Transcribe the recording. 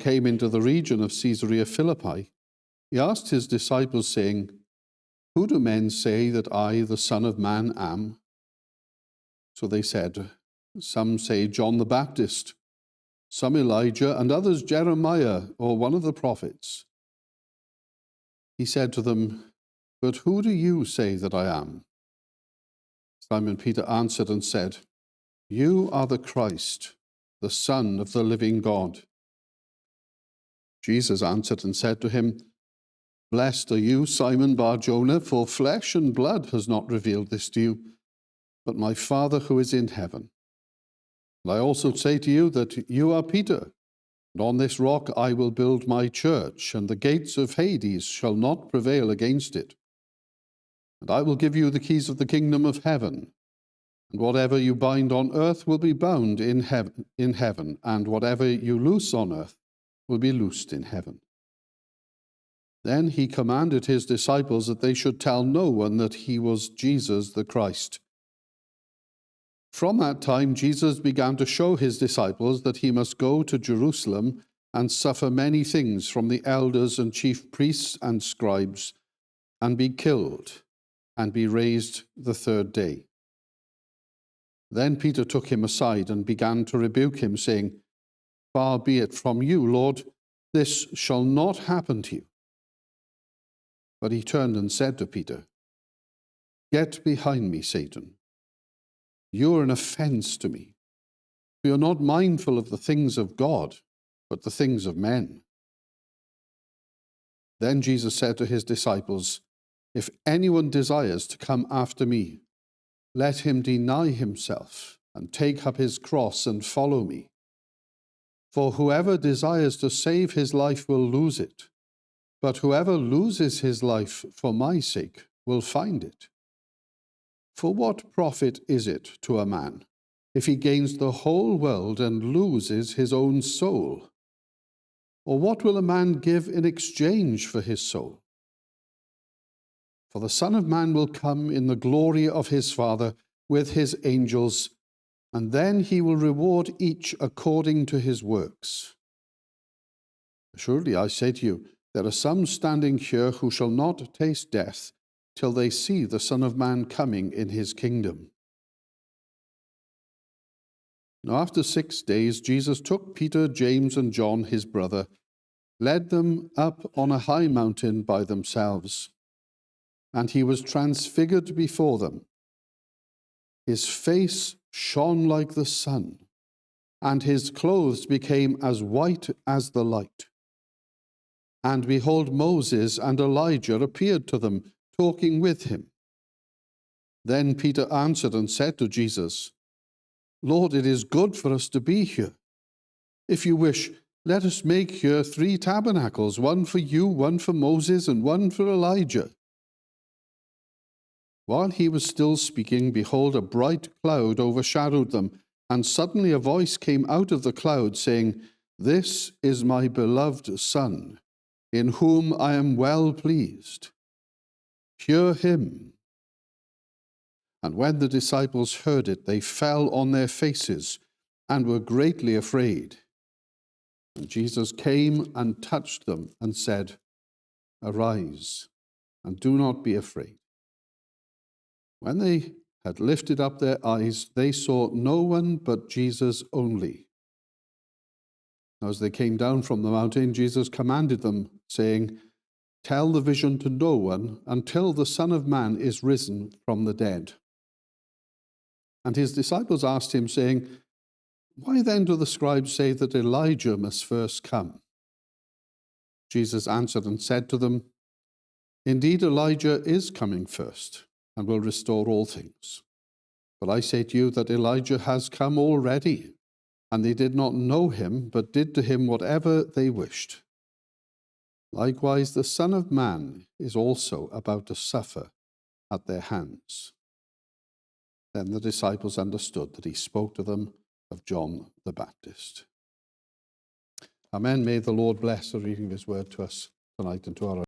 came into the region of Caesarea Philippi, he asked his disciples, saying, "Who do men say that I, the Son of Man, am?" So they said, "Some say John the Baptist, some Elijah, and others Jeremiah or one of the prophets." He said to them, "But who do you say that I am?" Simon Peter answered and said, "You are the Christ, the Son of the living God." Jesus answered and said to him, "Blessed are you, Simon Bar-Jonah, for flesh and blood has not revealed this to you, but my Father who is in heaven. And I also say to you that you are Peter, and on this rock I will build my church, and the gates of Hades shall not prevail against it. And I will give you the keys of the kingdom of heaven, and whatever you bind on earth will be bound in heaven, and whatever you loose on earth will be loosed in heaven." Then he commanded his disciples that they should tell no one that he was Jesus the Christ. From that time, Jesus began to show his disciples that he must go to Jerusalem and suffer many things from the elders and chief priests and scribes, and be killed, and be raised the third day. Then Peter took him aside and began to rebuke him, saying, "Far be it from you, Lord, this shall not happen to you." But he turned and said to Peter, "Get behind me, Satan. You are an offense to me. You are not mindful of the things of God, but the things of men." Then Jesus said to his disciples, "If anyone desires to come after me, let him deny himself and take up his cross and follow me. For whoever desires to save his life will lose it, but whoever loses his life for my sake will find it. For what profit is it to a man if he gains the whole world and loses his own soul? Or what will a man give in exchange for his soul? For the Son of Man will come in the glory of his Father with his angels, and then he will reward each according to his works. Surely I say to you, there are some standing here who shall not taste death till they see the Son of Man coming in his kingdom." Now after 6 days, Jesus took Peter, James, and John, his brother, led them up on a high mountain by themselves, and he was transfigured before them. His face shone like the sun, and his clothes became as white as the light. And behold, Moses and Elijah appeared to them, talking with him. Then Peter answered and said to Jesus, "Lord, it is good for us to be here. If you wish, let us make here 3 tabernacles, one for you, one for Moses, and one for Elijah." While he was still speaking, behold, a bright cloud overshadowed them, and suddenly a voice came out of the cloud, saying, "This is my beloved Son, in whom I am well pleased. Hear him." And when the disciples heard it, they fell on their faces and were greatly afraid. And Jesus came and touched them and said, "Arise, and do not be afraid." When they had lifted up their eyes, they saw no one but Jesus only. As they came down from the mountain, Jesus commanded them, saying, "Tell the vision to no one until the Son of Man is risen from the dead." And his disciples asked him, saying, "Why then do the scribes say that Elijah must first come?" Jesus answered and said to them, "Indeed, Elijah is coming first, and will restore all things. But I say to you that Elijah has come already, and they did not know him, but did to him whatever they wished. Likewise, the Son of Man is also about to suffer at their hands." Then the disciples understood that he spoke to them of John the Baptist. Amen. May the Lord bless the reading of his word to us tonight and to our